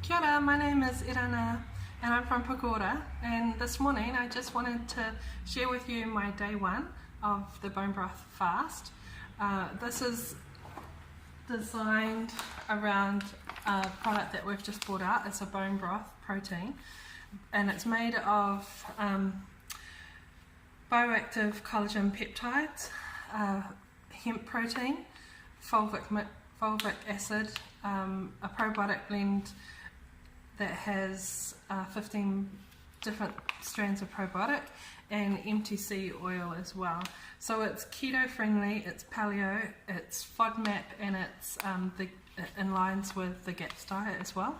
Kia ora, my name is Irana and I'm from Pukaora, and this morning I just wanted to share with you my day one of the bone broth fast. This is designed around a product that we've just brought out. It's a bone broth protein and it's made of bioactive collagen peptides, hemp protein, fulvic acid, a probiotic blend that has 15 different strands of probiotic, and MTC oil as well. So it's keto friendly, it's paleo, it's FODMAP, and it's it aligns with the GAPS diet as well.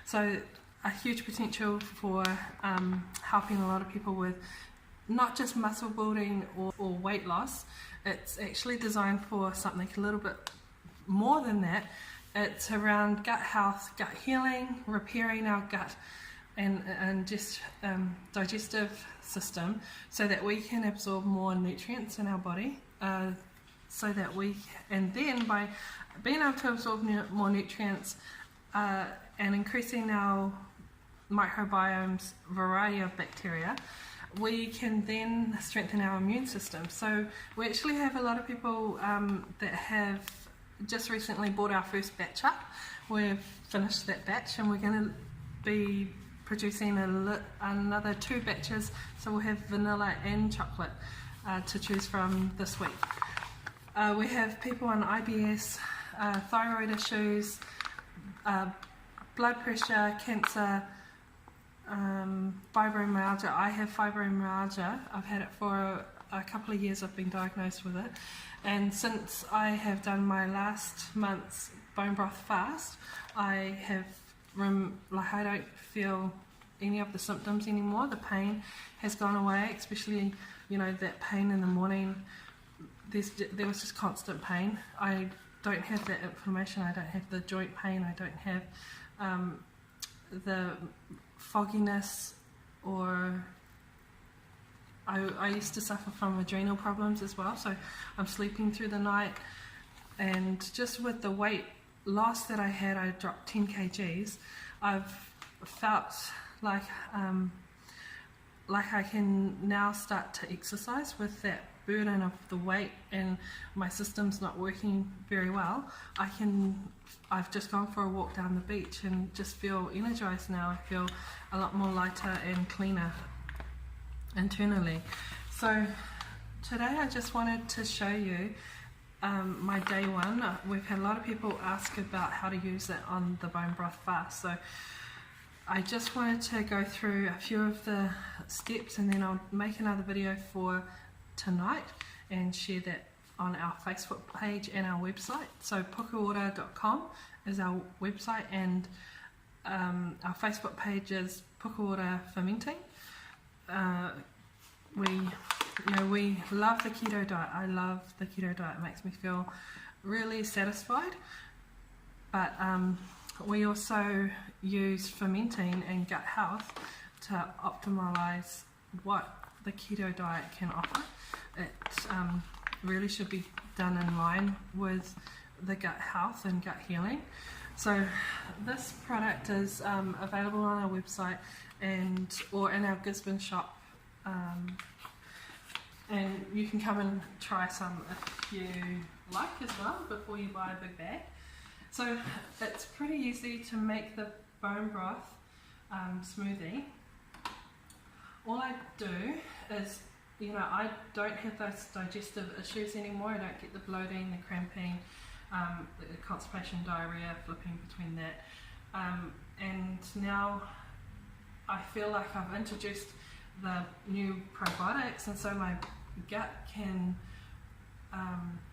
So a huge potential for helping a lot of people with not just muscle building or weight loss. It's actually designed for something a little bit more than that. It's around gut health, gut healing, repairing our gut and just digestive system, so that we can absorb more nutrients in our body, so that and then by being able to absorb more nutrients and increasing our microbiome's variety of bacteria, we can then strengthen our immune system. So we actually have a lot of people that have just recently bought our first batch up. We've finished that batch and we're going to be producing another 2 batches, so we'll have vanilla and chocolate to choose from this week. We have people on IBS, thyroid issues, blood pressure, cancer, fibromyalgia. I have fibromyalgia. I've had it for a couple of years. I've been diagnosed with it, and since I have done my last month's bone broth fast, I have I don't feel any of the symptoms anymore. The pain has gone away, especially that pain in the morning. There was just constant pain. I don't have that inflammation. I don't have the joint pain. I don't have the fogginess, or I used to suffer from adrenal problems as well, so I'm sleeping through the night. And just with the weight loss that I had, I dropped 10 kgs. I've felt like I can now start to exercise with that burden of the weight, and my system's not working very well. I've just gone for a walk down the beach and just feel energized now. I feel a lot more lighter and cleaner internally. So today I just wanted to show you my day one. We've had a lot of people ask about how to use it on the bone broth fast, so I just wanted to go through a few of the steps, and then I'll make another video for tonight and share that on our Facebook page and our website. So pukaora.com is our website, and our Facebook page is Pukaora Fermenting. We love the keto diet. I love the keto diet. It makes me feel really satisfied. But we also use fermenting and gut health to optimize what the keto diet can offer. It really should be done in line with the gut health and gut healing. So this product is available on our website or in our Gisborne shop, and you can come and try some if you like as well before you buy a big bag. So it's pretty easy to make the bone broth smoothie. All I do is, I don't have those digestive issues anymore. I don't get the bloating, the cramping, the constipation, diarrhea, flipping between that. And now I feel like I've introduced the new probiotics, and so my gut can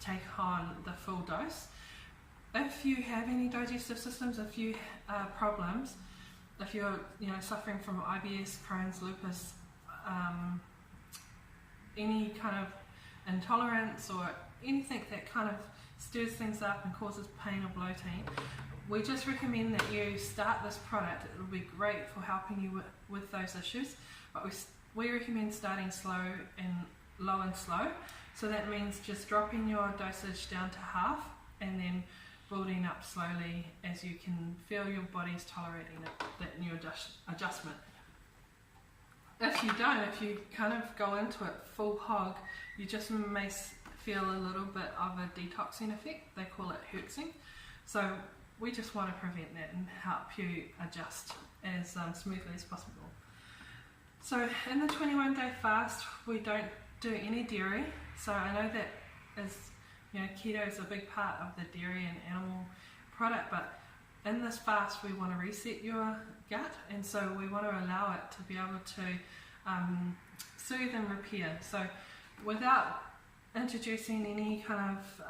take on the full dose. If you have any digestive systems, if you problems, if you're suffering from IBS, Crohn's, lupus, any kind of intolerance or anything that kind of stirs things up and causes pain or bloating, we just recommend that you start this product. It will be great for helping you with those issues, but we recommend starting low and slow. So that means just dropping your dosage down to half, and then building up slowly as you can feel your body's tolerating it, that new adjustment. If you don't, if you kind of go into it full hog, you just may feel a little bit of a detoxing effect. They call it hertzing. So we just want to prevent that and help you adjust as smoothly as possible. So in the 21-day fast, we don't do any dairy. So I know that is, keto is a big part of the dairy and animal product, but in this fast we want to reset your gut, and so we want to allow it to be able to soothe and repair. So without introducing any kind of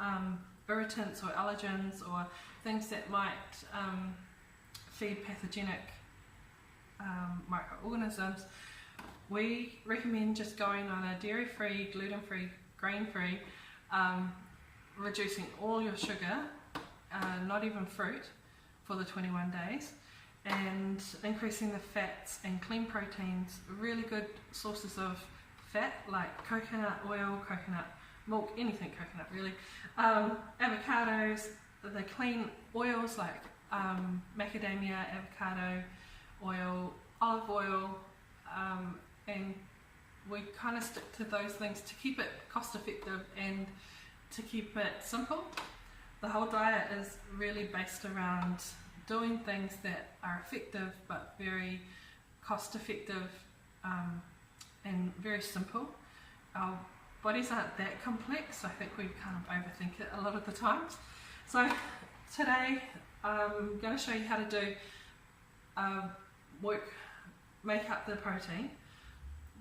irritants or allergens or things that might feed pathogenic microorganisms, we recommend just going on a dairy-free, gluten-free, grain-free, reducing all your sugar, not even fruit, for the 21 days, and increasing the fats and clean proteins, really good sources of fat like coconut oil, coconut milk, anything coconut really, avocados, the clean oils like macadamia, avocado oil, olive oil, and we kind of stick to those things to keep it cost effective and to keep it simple. The whole diet is really based around doing things that are effective but very cost effective and very simple. Our bodies aren't that complex. I think we kind of overthink it a lot of the times. So today I'm going to show you how to do make up the protein,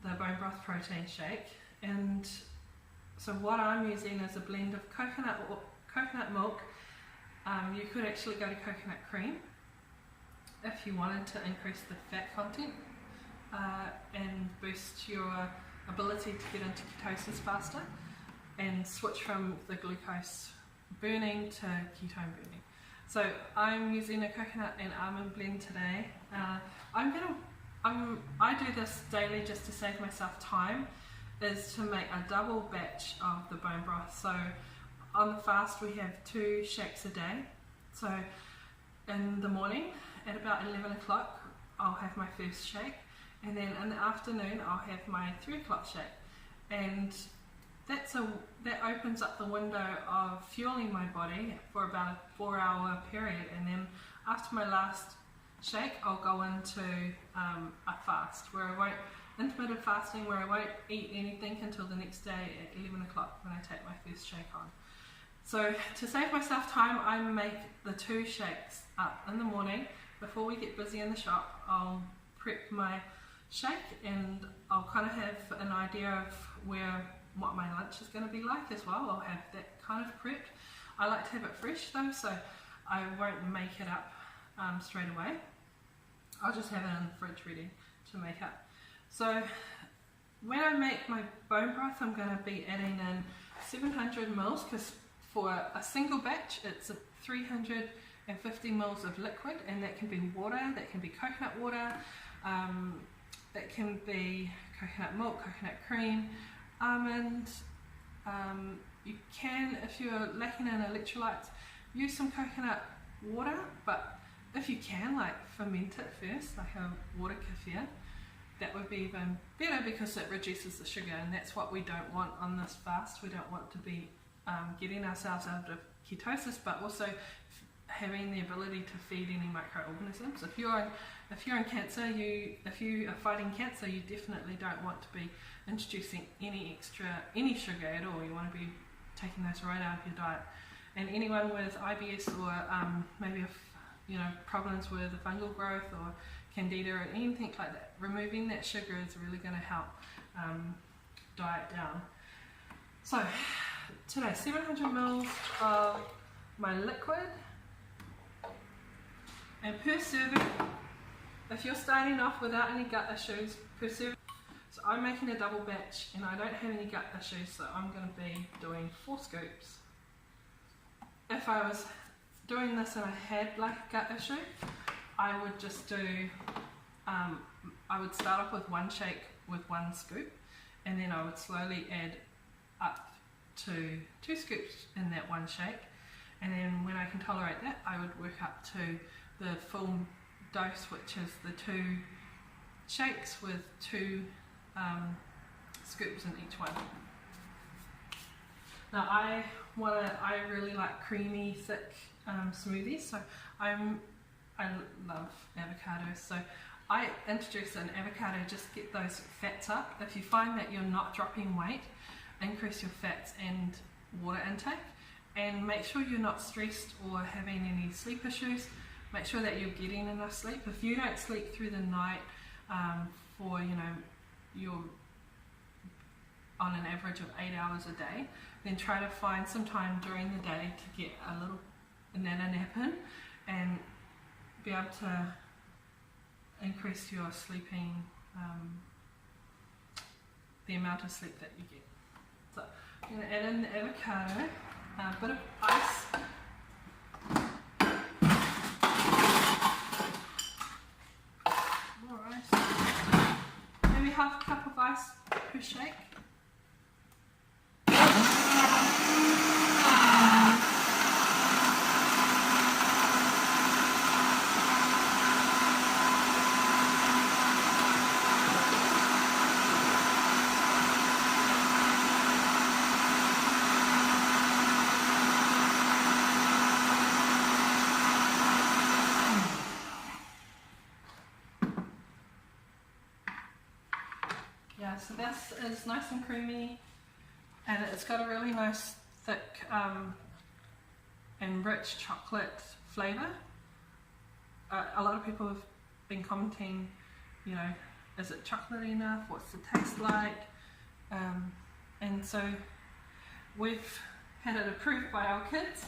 the bone broth protein shake. And so what I'm using is a blend of coconut milk. You could actually go to coconut cream if you wanted to increase the fat content and boost your ability to get into ketosis faster and switch from the glucose burning to ketone burning. So I'm using a coconut and almond blend today. I do this daily just to save myself time, is to make a double batch of the bone broth. So on the fast we have 2 shakes a day. So in the morning at about 11 o'clock I'll have my first shake, and then in the afternoon I'll have my 3 o'clock shake, and that opens up the window of fueling my body for about a 4-hour period, and then after my last shake I'll go into a fast where I won't, intermittent fasting, where I won't eat anything until the next day at 11 o'clock when I take my first shake on. So to save myself time, I make the 2 shakes up in the morning. Before we get busy in the shop, I'll prep my shake and I'll kind of have an idea of what my lunch is going to be like as well. I'll have that kind of prepped. I like to have it fresh though, so I won't make it up straight away. I'll just have it in the fridge ready to make up. So when I make my bone broth, I'm going to be adding in 700 mils, because for a single batch it's 350 mils of liquid, and that can be water, that can be coconut water, that can be coconut milk, coconut cream, almond. You can, if you're lacking in electrolytes, use some coconut water, but if you can, like, ferment it first, like a water kefir, that would be even better because it reduces the sugar, and that's what we don't want on this fast. We don't want to be getting ourselves out of ketosis, but also having the ability to feed any microorganisms. If you're in cancer, if you are fighting cancer, you definitely don't want to be introducing any sugar at all. You want to be taking those right out of your diet. And anyone with IBS or maybe problems with the fungal growth or candida or anything like that, removing that sugar is really going to help diet down. So today, 700 mils of my liquid, and per serving, if you're starting off without any gut issues, per serving, so I'm making a double batch and I don't have any gut issues, so I'm going to be doing 4 scoops. If I was doing this and I had like a gut issue, I would just do, I would start off with 1 shake with 1 scoop, and then I would slowly add up to 2 scoops in that 1 shake, and then when I can tolerate that, I would work up to the full dose, which is the 2 shakes with 2 scoops in each one. Now I really like creamy, thick smoothies, so I love avocados. So I introduce an avocado, just get those fats up. If you find that you're not dropping weight, increase your fats and water intake, and make sure you're not stressed or having any sleep issues. Make sure that you're getting enough sleep. If you don't sleep through the night for, you're on an average of 8 hours a day, then try to find some time during the day to get a little nana nap in and be able to increase your sleeping, the amount of sleep that you get. So I'm going to add in the avocado, a bit of ice, more ice, maybe half a cup of ice per shake. Yeah, so this is nice and creamy, and it's got a really nice thick and rich chocolate flavour. A lot of people have been commenting, is it chocolatey enough? What's the taste like? And so we've had it approved by our kids.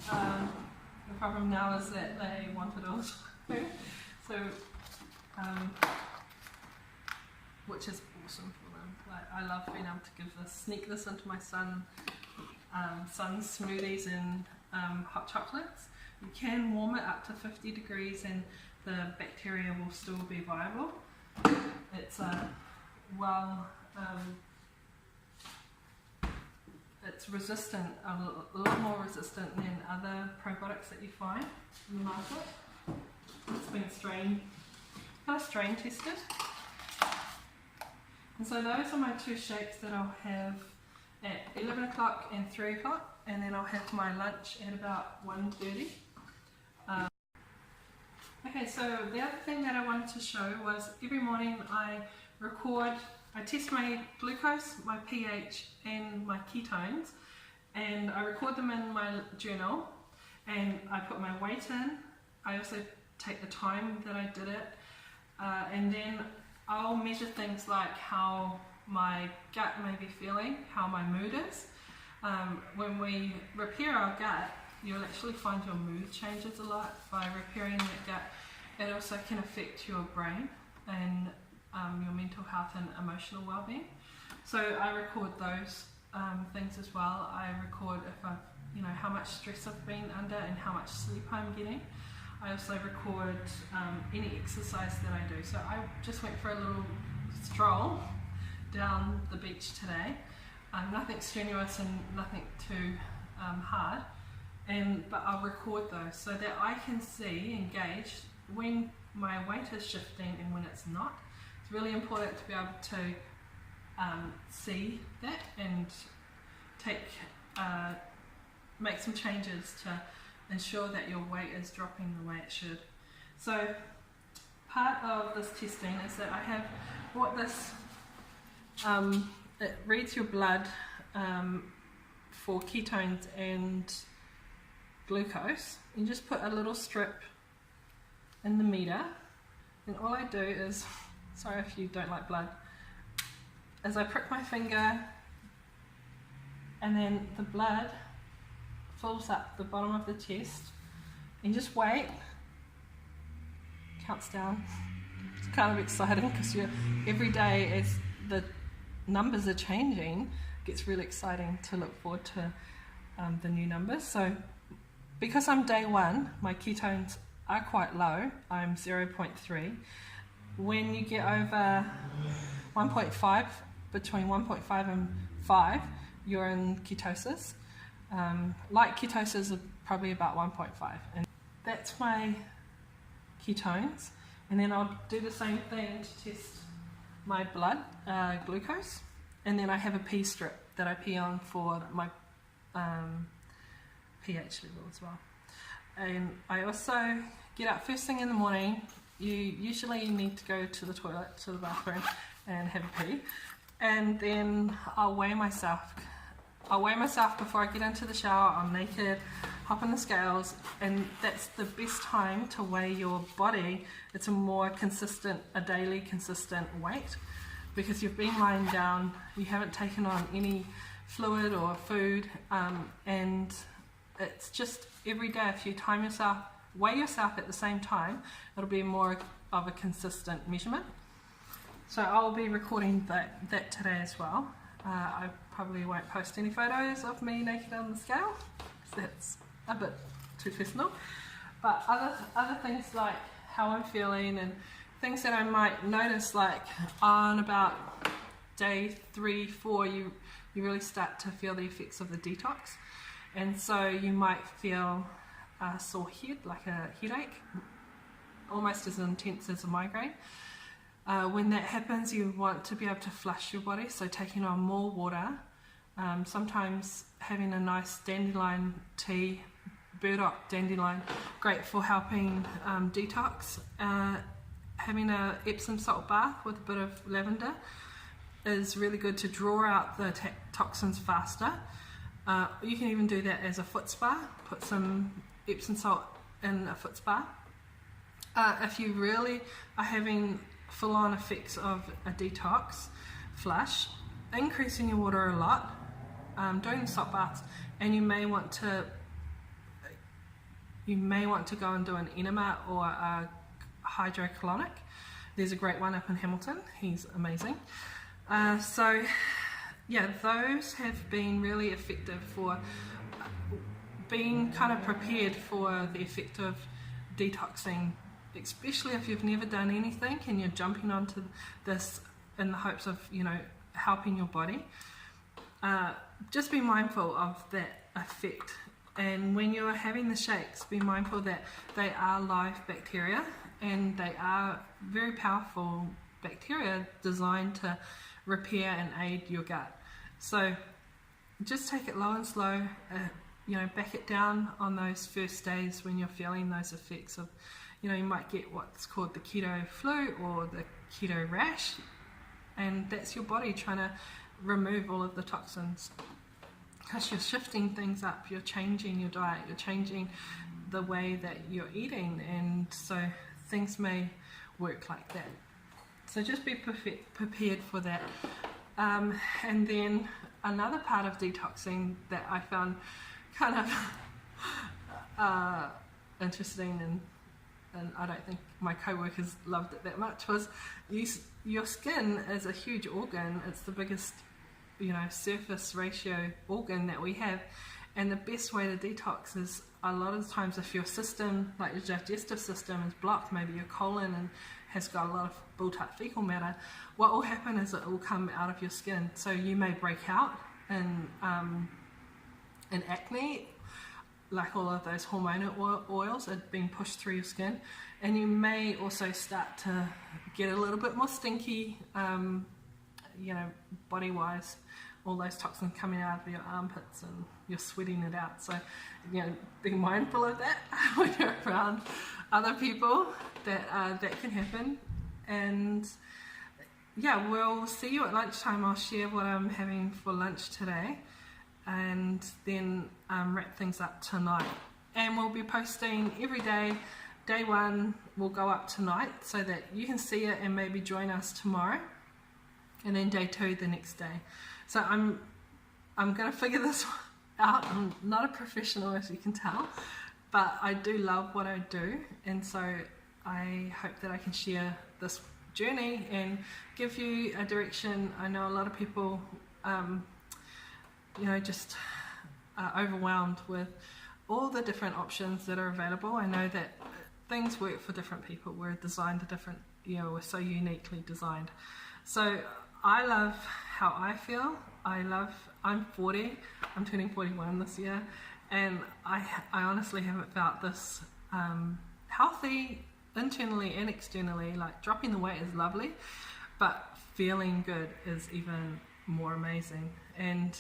The problem now is that they want it all too. So which is awesome for them. Like, I love being able to sneak this into my son's smoothies and hot chocolates. You can warm it up to 50 degrees and the bacteria will still be viable. It's it's resistant, a lot more resistant than other probiotics that you find in the market. It's been strain tested. And so those are my 2 shakes that I'll have at 11 o'clock and 3 o'clock, and then I'll have my lunch at about 1:30. Okay, so the other thing that I wanted to show was every morning I test my glucose, my pH and my ketones, and I record them in my journal, and I put my weight in. I also take the time that I did it, and then I'll measure things like how my gut may be feeling, how my mood is. When we repair our gut, you'll actually find your mood changes a lot by repairing that gut. It also can affect your brain and your mental health and emotional well-being. So I record those things as well. I record if I've, how much stress I've been under and how much sleep I'm getting. I also record any exercise that I do. So I just went for a little stroll down the beach today. Nothing strenuous and nothing too hard. But I'll record those so that I can see and gauge when my weight is shifting and when it's not. It's really important to be able to see that and make some changes to ensure that your weight is dropping the way it should. So part of this testing is that I have bought this, it reads your blood for ketones and glucose. You just put a little strip in the meter, and all I do is, sorry if you don't like blood, is I prick my finger and then the blood fills up the bottom of the chest, and just wait, counts down. It's kind of exciting because every day as the numbers are changing, it gets really exciting to look forward to the new numbers. So because I'm day 1, my ketones are quite low. I'm 0.3. When you get over 1.5, between 1.5 and 5, you're in ketosis. Light ketosis is probably about 1.5, and that's my ketones. And then I'll do the same thing to test my blood glucose, and then I have a pee strip that I pee on for my pH level as well. And I also get up first thing in the morning. You usually need to go to the toilet, to the bathroom, and have a pee, and then I'll weigh myself. I'll weigh myself before I get into the shower. I'm naked, hop on the scales, and that's the best time to weigh your body. It's a more consistent, a daily consistent weight, because you've been lying down, you haven't taken on any fluid or food, and it's just every day. If you time yourself, weigh yourself at the same time, it'll be more of a consistent measurement. So I'll be recording that today as well. I probably won't post any photos of me naked on the scale, because that's a bit too personal. But other things like how I'm feeling and things that I might notice, like on about day 3, 4, you really start to feel the effects of the detox, and so you might feel a sore head, like a headache, almost as intense as a migraine. When that happens, you want to be able to flush your body, so taking on more water. Sometimes having a nice dandelion tea, burdock dandelion, great for helping detox. Having a Epsom salt bath with a bit of lavender is really good to draw out the toxins faster. You can even do that as a foot spa, put some Epsom salt in a foot spa. If you really are having full-on effects of a detox flush, increasing your water a lot, doing the salt baths, and you may want to go and do an enema or a hydrocolonic. There's a great one up in Hamilton, he's amazing. So yeah, those have been really effective for being kind of prepared for the effect of detoxing, especially if you've never done anything and you're jumping onto this in the hopes of, helping your body. Just be mindful of that effect, and when you're having the shakes, be mindful that they are live bacteria, and they are very powerful bacteria designed to repair and aid your gut. So just take it low and slow, back it down on those first days when you're feeling those effects of, you might get what's called the keto flu or the keto rash, and that's your body trying to remove all of the toxins, because you're shifting things up, you're changing your diet, you're changing the way that you're eating, and so things may work like that. So just be prepared for that. And then another part of detoxing that I found kind of interesting, and I don't think my co-workers loved it that much, was your skin is a huge organ. It's the biggest surface ratio organ that we have, and the best way to detox is, a lot of times, if your system, like your digestive system, is blocked, maybe your colon and has got a lot of built up fecal matter, what will happen is it will come out of your skin. So you may break out in acne, like all of those hormonal oils are being pushed through your skin, and you may also start to get a little bit more stinky, body wise, all those toxins coming out of your armpits and you're sweating it out. So be mindful of that when you're around other people, that can happen. And yeah, we'll see you at lunchtime. I'll share what I'm having for lunch today, and then wrap things up tonight. And we'll be posting every day. Day 1 will go up tonight so that you can see it and maybe join us tomorrow, and then day 2 the next day. So I'm going to figure this out. I'm not a professional, as you can tell, but I do love what I do, and so I hope that I can share this journey and give you a direction. I know a lot of people just are overwhelmed with all the different options that are available. I know that things work for different people. We're designed to different, we're so uniquely designed. So I love how I feel. I'm 40. I'm turning 41 this year, and I honestly haven't felt this healthy internally and externally. Like, dropping the weight is lovely, but feeling good is even more amazing. And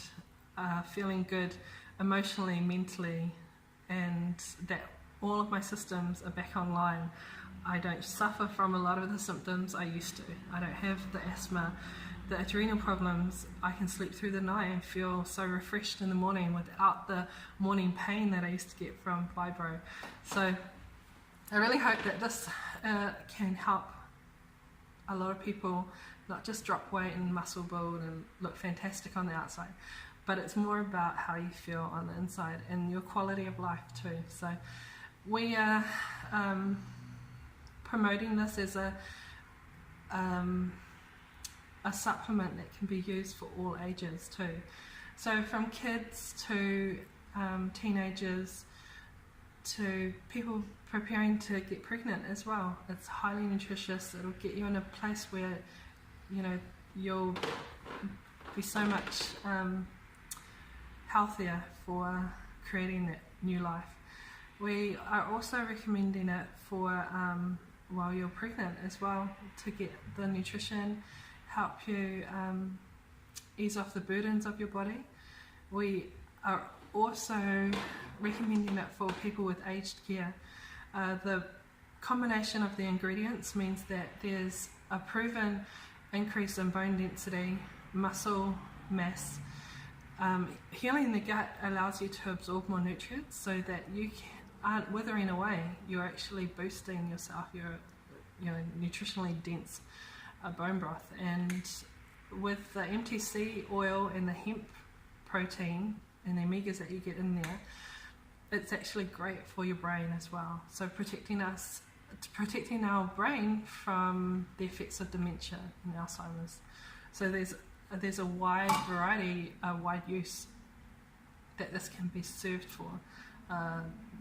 feeling good emotionally, mentally, and that all of my systems are back online. I don't suffer from a lot of the symptoms I used to. I don't have the asthma, the adrenal problems. I can sleep through the night and feel so refreshed in the morning without the morning pain that I used to get from fibro. So I really hope that this can help a lot of people not just drop weight and muscle build and look fantastic on the outside, but it's more about how you feel on the inside and your quality of life too. So we are promoting this as a supplement that can be used for all ages too. So from kids to teenagers to people preparing to get pregnant as well. It's highly nutritious. It'll get you in a place where, you know, you'll be so much healthier for creating that new life. We are also recommending it for while you're pregnant as well, to get the nutrition, help you ease off the burdens of your body. We are also recommending it for people with aged care. The combination of the ingredients means that there's a proven increase in bone density, muscle mass. Healing the gut allows you to absorb more nutrients so that you aren't withering away. You're actually boosting yourself. You're nutritionally dense bone broth. And with the MTC oil and the hemp protein and the omegas that you get in there, it's actually great for your brain as well. So protecting our brain from the effects of dementia and Alzheimer's. So there's a wide variety, a wide use that this can be served for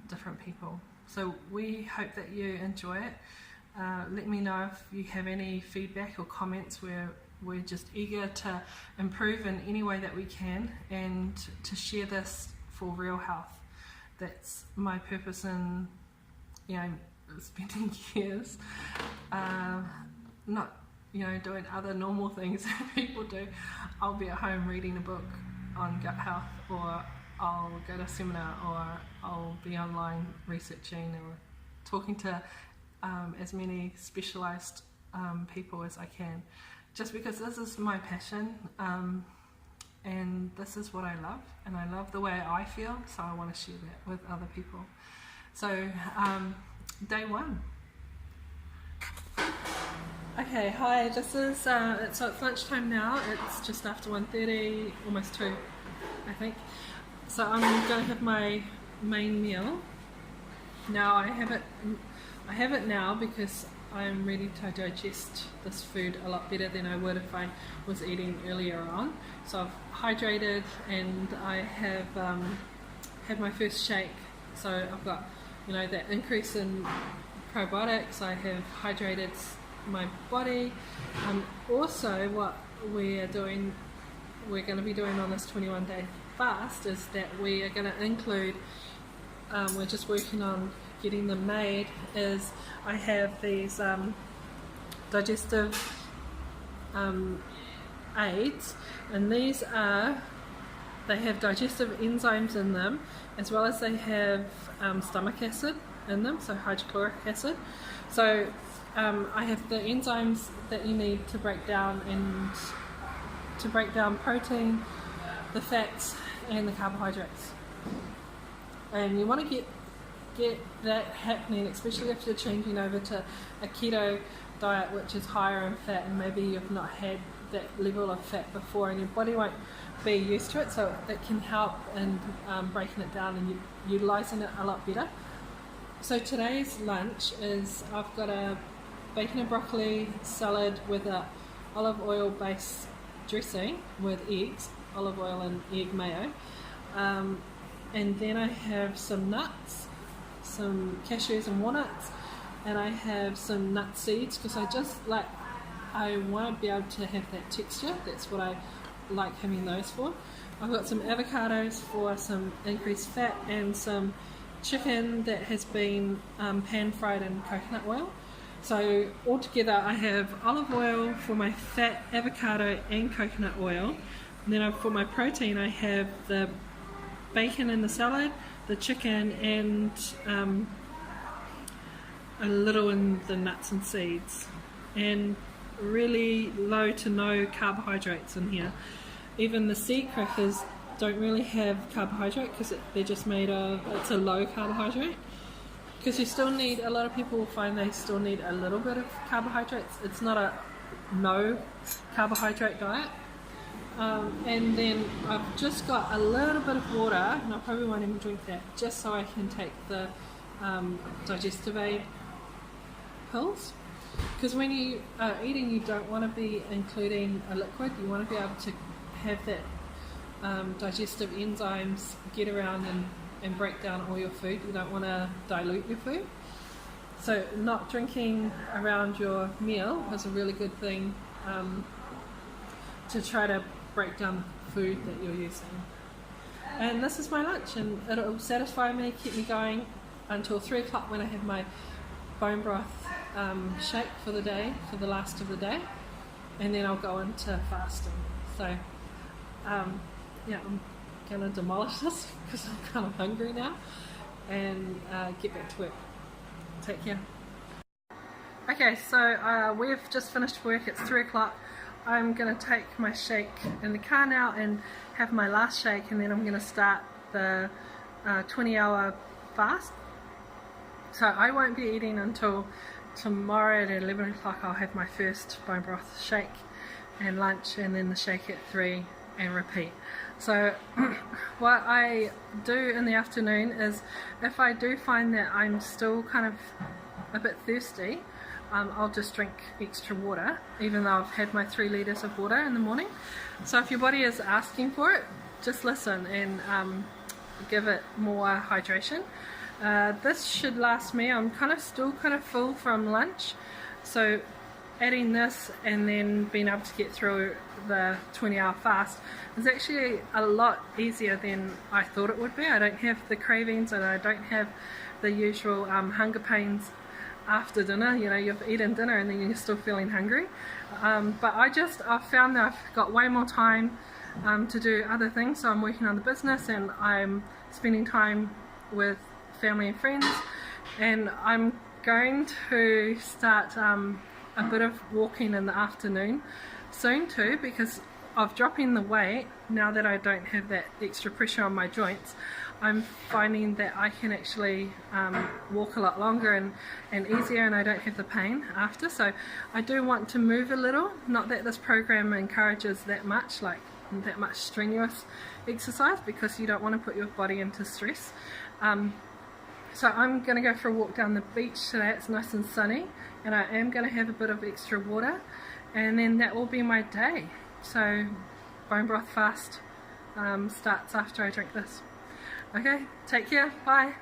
different people. So we hope that you enjoy it. Let me know if you have any feedback or comments. We're just eager to improve in any way that we can and to share this for real health. That's my purpose in, spending years not, doing other normal things that people do. I'll be at home reading a book on gut health, or I'll go to a seminar, or I'll be online researching or talking to as many specialised people as I can, just because this is my passion, and this is what I love, and I love the way I feel, so I want to share that with other people. So day one. Okay, hi, this is, so it's lunchtime now. It's just after 1:30, almost 2, I think. So I'm going to have my main meal. Now I have it now because I'm ready to digest this food a lot better than I would if I was eating earlier on. So I've hydrated and I have had my first shake. So I've got, that increase in probiotics. I have hydrated my body. Also, what we're going to be doing on this 21-day fast is that we are going to include, we're just working on getting them made, is I have these digestive aids, and they have digestive enzymes in them, as well as they have stomach acid in them, so hydrochloric acid. So I have the enzymes that you need to break down protein, the fats, and the carbohydrates. And you want to get that happening, especially if you're changing over to a keto diet, which is higher in fat, and maybe you've not had that level of fat before, and your body won't be used to it. So it can help in breaking it down and utilising it a lot better. So today's lunch is, I've got a bacon and broccoli salad with a olive oil based dressing with eggs, olive oil and egg mayo, and then I have some nuts, some cashews and walnuts, and I have some nut seeds because I want to be able to have that texture. That's what I like having those for. I've got some avocados for some increased fat and some chicken that has been pan fried in coconut oil. So altogether I have olive oil for my fat, avocado and coconut oil. And then for my protein I have the bacon in the salad, the chicken, and a little in the nuts and seeds. And really low to no carbohydrates in here. Even the seed crackers don't really have carbohydrate because they're just made of, it's a low carbohydrate. Because you still need, a lot of people find they still need a little bit of carbohydrates. It's not a no carbohydrate diet. And then I've just got a little bit of water, and I probably won't even drink that, just so I can take the digestive aid pills. Because when you are eating, you don't want to be including a liquid. You want to be able to have that digestive enzymes get around and break down all your food. You don't want to dilute your food. So not drinking around your meal is a really good thing to try to break down the food that you're using. And this is my lunch, and it'll satisfy me, keep me going until 3 o'clock when I have my bone broth shake for the day, for the last of the day, and then I'll go into fasting. So yeah, I'm gonna demolish this because I'm kind of hungry now, and get back to work. Take care. Okay, so we've just finished work. It's 3 o'clock. I'm gonna take my shake in the car now and have my last shake, and then I'm gonna start the 20-hour fast. So I won't be eating until tomorrow at 11 o'clock. I'll have my first bone broth shake and lunch, and then the shake at 3 and repeat. So what I do in the afternoon is, if I do find that I'm still kind of a bit thirsty, I'll just drink extra water, even though I've had my 3 litres of water in the morning. So if your body is asking for it, just listen and give it more hydration. This should last me, I'm still kind of full from lunch, so adding this and then being able to get through the 20-hour fast is actually a lot easier than I thought it would be. I don't have the cravings, and I don't have the usual hunger pains after dinner. You know, you've eaten dinner and then you're still feeling hungry. But I've found that I've got way more time to do other things. So I'm working on the business, and I'm spending time with family and friends, and I'm going to start a bit of walking in the afternoon soon too, because of dropping the weight. Now that I don't have that extra pressure on my joints, I'm finding that I can actually walk a lot longer and easier, and I don't have the pain after. So I do want to move a little. Not that this program encourages that much strenuous exercise, because you don't want to put your body into stress. So I'm going to go for a walk down the beach today. It's nice and sunny, and I am going to have a bit of extra water, and then that will be my day. So bone broth fast starts after I drink this. Okay, take care, bye.